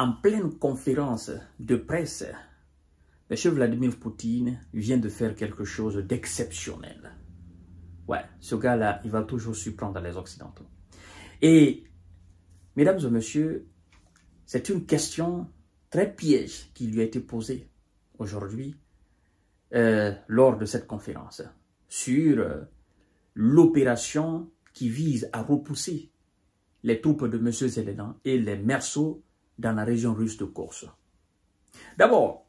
en pleine conférence de presse, M. Vladimir Poutine vient de faire quelque chose d'exceptionnel. Ouais, ce gars-là, il va toujours surprendre les Occidentaux. Et, mesdames et messieurs, c'est une question très piège qui lui a été posée aujourd'hui lors de cette conférence sur l'opération qui vise à repousser les troupes de M. Zelensky et les mercenaires dans la région russe de Kursk. D'abord,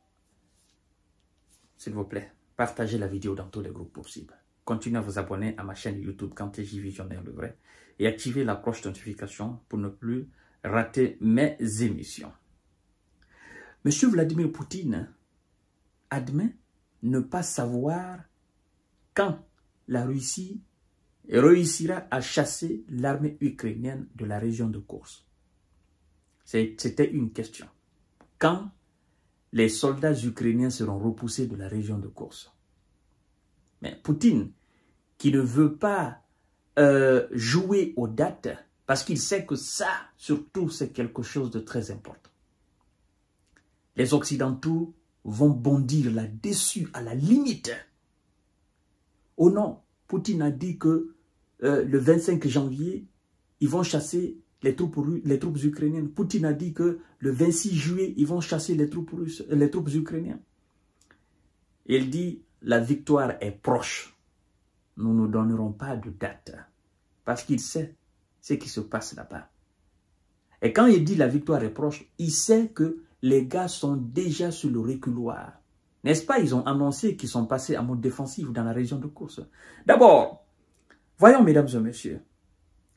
s'il vous plaît, partagez la vidéo dans tous les groupes possibles. Continuez à vous abonner à ma chaîne YouTube KantéJ Visionnaire le Vrai et activez la cloche de notification pour ne plus rater mes émissions. M. Vladimir Poutine admet ne pas savoir quand la Russie réussira à chasser l'armée ukrainienne de la région de Kursk. C'était une question. Quand les soldats ukrainiens seront repoussés de la région de Kursk? Mais Poutine, qui ne veut pas jouer aux dates, parce qu'il sait que ça, surtout, c'est quelque chose de très important. Les Occidentaux vont bondir là-dessus, à la limite. Oh non, Poutine a dit que le 25 janvier, ils vont chasser les troupes ukrainiennes. Poutine a dit que le 26 juillet, ils vont chasser les troupes ukrainiennes. Il dit, la victoire est proche. Nous ne donnerons pas de date. Parce qu'il sait ce qui se passe là-bas. Et quand il dit la victoire est proche, il sait que les gars sont déjà sur le reculoir. N'est-ce pas? Ils ont annoncé qu'ils sont passés en mode défensif dans la région de Kursk. D'abord, voyons mesdames et messieurs,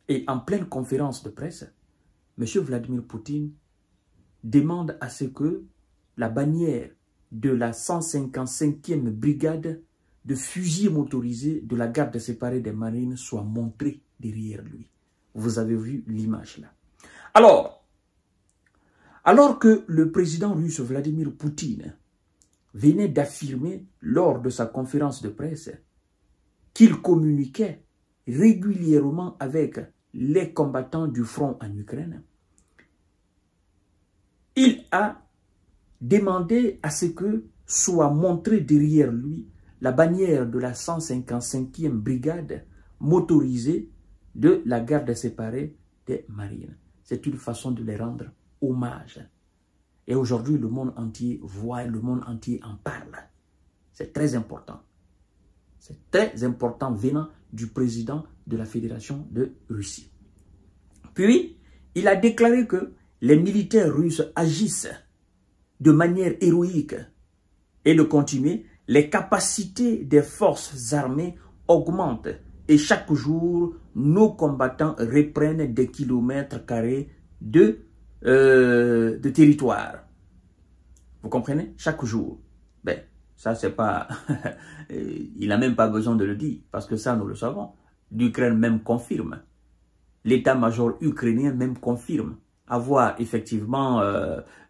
et en pleine conférence de presse, M. Vladimir Poutine demande à ce que la bannière de la 155e brigade de fusils motorisés de la garde séparée des marines soit montrée derrière lui. Vous avez vu l'image là. Alors que le président russe Vladimir Poutine venait d'affirmer lors de sa conférence de presse qu'il communiquait régulièrement avec les combattants du front en Ukraine, il a demandé à ce que soit montrée derrière lui la bannière de la 155e brigade motorisée de la garde séparée des marines. C'est une façon de les rendre hommage. Et aujourd'hui, le monde entier voit, le monde entier en parle. C'est très important. C'est très important venant du président de la Fédération de Russie. Puis, il a déclaré que les militaires russes agissent de manière héroïque. Et de continuer, les capacités des forces armées augmentent. Et chaque jour, nos combattants reprennent des kilomètres carrés de territoire. Vous comprenez? Chaque jour. Ben, ça, c'est pas... il n'a même pas besoin de le dire, parce que ça, nous le savons. L'Ukraine même confirme. L'état-major ukrainien même confirme avoir effectivement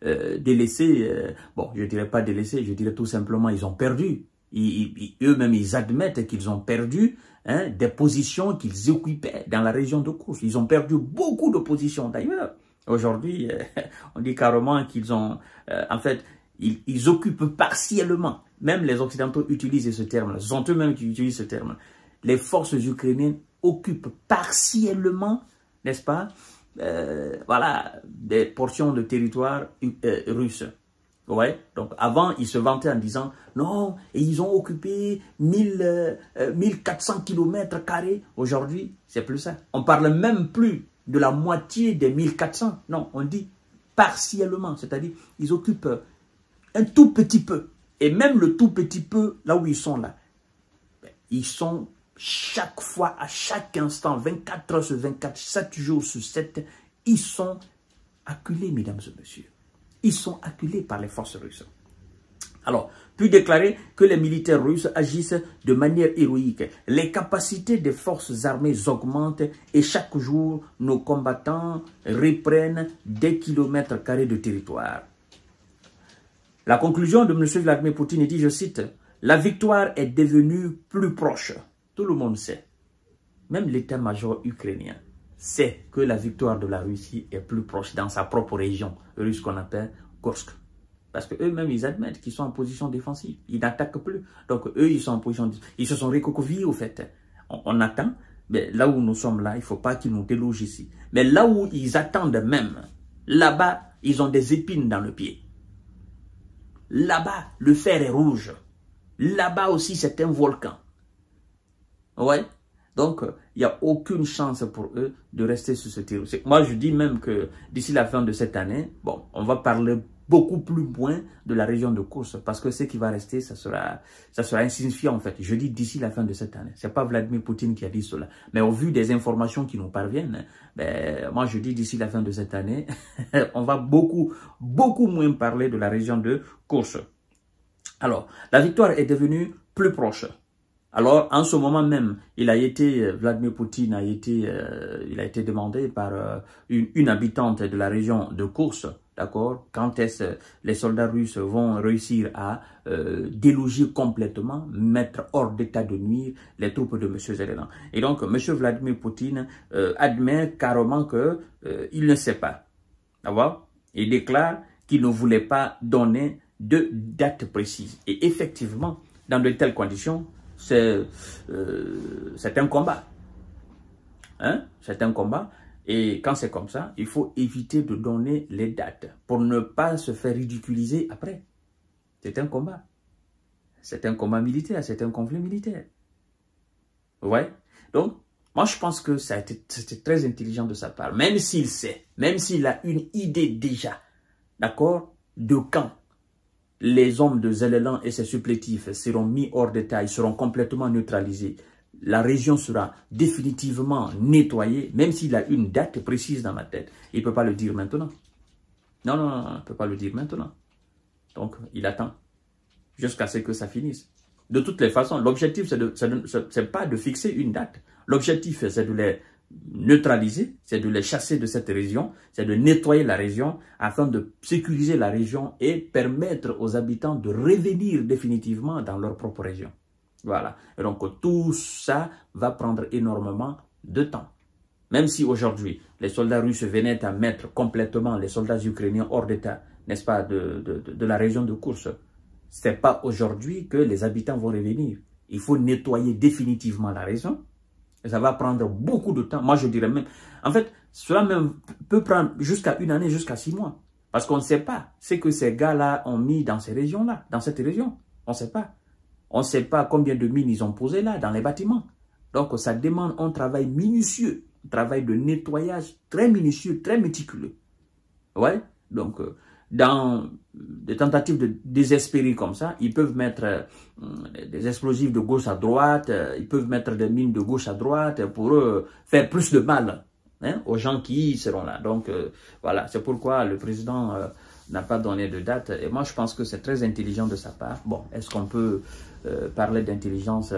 délaissé... bon, je ne dirais pas délaissé, je dirais tout simplement ils ont perdu. Eux-mêmes, ils admettent qu'ils ont perdu des positions qu'ils occupaient dans la région de Kursk. Ils ont perdu beaucoup de positions d'ailleurs. Aujourd'hui, on dit carrément qu'ils ont... en fait, ils occupent partiellement. Même les Occidentaux utilisent ce terme-là. Ce sont eux-mêmes qui utilisent ce terme-là. Les forces ukrainiennes occupent partiellement, n'est-ce pas, voilà, des portions de territoire russe. Ouais, donc avant, ils se vantaient en disant, non, et ils ont occupé 1400 km². Aujourd'hui, c'est plus ça. On parle même plus de la moitié des 1400. Non, on dit partiellement, c'est-à-dire ils occupent un tout petit peu. Et même le tout petit peu, là où ils sont là, ils sont chaque fois, à chaque instant, 24 heures sur 24, 7 jours sur 7, ils sont acculés, mesdames et messieurs. Ils sont acculés par les forces russes. Alors, puis déclarer que les militaires russes agissent de manière héroïque. Les capacités des forces armées augmentent et chaque jour, nos combattants reprennent des kilomètres carrés de territoire. La conclusion de M. Vladimir Poutine dit, je cite, « La victoire est devenue plus proche. » Tout le monde sait. Même l'état-major ukrainien sait que la victoire de la Russie est plus proche dans sa propre région russe qu'on appelle Kursk. Parce qu'eux-mêmes, ils admettent qu'ils sont en position défensive. Ils n'attaquent plus. Donc, eux, ils sont en position défensive. Ils se sont recroquevillés, au fait. On attend. Mais là où nous sommes là, il ne faut pas qu'ils nous délogent ici. Mais là où ils attendent même, là-bas, ils ont des épines dans le pied. Là-bas, le fer est rouge. Là-bas aussi, c'est un volcan. Ouais. Donc, il n'y a aucune chance pour eux de rester sur ce terreau. Moi, je dis même que d'ici la fin de cette année, bon, on va parler beaucoup plus loin de la région de Kursk, parce que ce qui va rester, ça sera insignifiant en fait. Je dis d'ici la fin de cette année. C'est pas Vladimir Poutine qui a dit cela. Mais au vu des informations qui nous parviennent, ben, moi je dis d'ici la fin de cette année, on va beaucoup moins parler de la région de Kursk. Alors, la victoire est devenue plus proche. Alors, en ce moment même, Vladimir Poutine il a été demandé par une habitante de la région de Kursk, d'accord, quand est-ce les soldats russes vont réussir à déloger complètement, mettre hors d'état de nuire les troupes de M. Zelensky. Et donc, M. Vladimir Poutine admet carrément que il ne sait pas, d'accord. Il déclare qu'il ne voulait pas donner de date précise. Et effectivement, dans de telles conditions, c'est un combat. Hein? C'est un combat. Et quand c'est comme ça, il faut éviter de donner les dates pour ne pas se faire ridiculiser après. C'est un combat. C'est un combat militaire, c'est un conflit militaire. Ouais. Donc, moi je pense que c'était très intelligent de sa part. Même s'il sait, même s'il a une idée déjà, d'accord, de quand les hommes de Zelensky et ses supplétifs seront mis hors d'état, ils seront complètement neutralisés. La région sera définitivement nettoyée, même s'il a une date précise dans la tête. Il ne peut pas le dire maintenant. Non, il ne peut pas le dire maintenant. Donc, il attend jusqu'à ce que ça finisse. De toutes les façons, l'objectif, c'est pas de fixer une date. L'objectif, c'est de les neutraliser, c'est de les chasser de cette région, c'est de nettoyer la région afin de sécuriser la région et permettre aux habitants de revenir définitivement dans leur propre région. Voilà. Et donc, tout ça va prendre énormément de temps. Même si aujourd'hui, les soldats russes venaient à mettre complètement les soldats ukrainiens hors d'état, n'est-ce pas, de la région de Kursk, ce n'est pas aujourd'hui que les habitants vont revenir. Il faut nettoyer définitivement la région. Et ça va prendre beaucoup de temps. Moi, je dirais même... En fait, cela même peut prendre jusqu'à une année, jusqu'à 6 mois. Parce qu'on ne sait pas ce que ces gars-là ont mis dans ces régions-là, dans cette région. On ne sait pas. On ne sait pas combien de mines ils ont posées là, dans les bâtiments. Donc, ça demande un travail minutieux, un travail de nettoyage très minutieux, très méticuleux. Ouais. Donc, dans des tentatives de désespérer comme ça, ils peuvent mettre des explosifs de gauche à droite, ils peuvent mettre des mines de gauche à droite pour faire plus de mal, hein, aux gens qui seront là. Donc, voilà, c'est pourquoi le président n'a pas donné de date. Et moi, je pense que c'est très intelligent de sa part. Bon, est-ce qu'on peut parler d'intelligence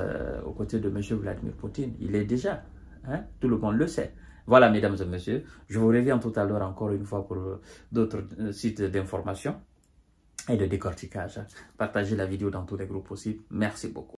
aux côtés de M. Vladimir Poutine? Il est déjà, hein, tout le monde le sait. Voilà, mesdames et messieurs, je vous reviens tout à l'heure encore une fois pour d'autres sites d'information et de décortiquage. Partagez la vidéo dans tous les groupes possibles. Merci beaucoup.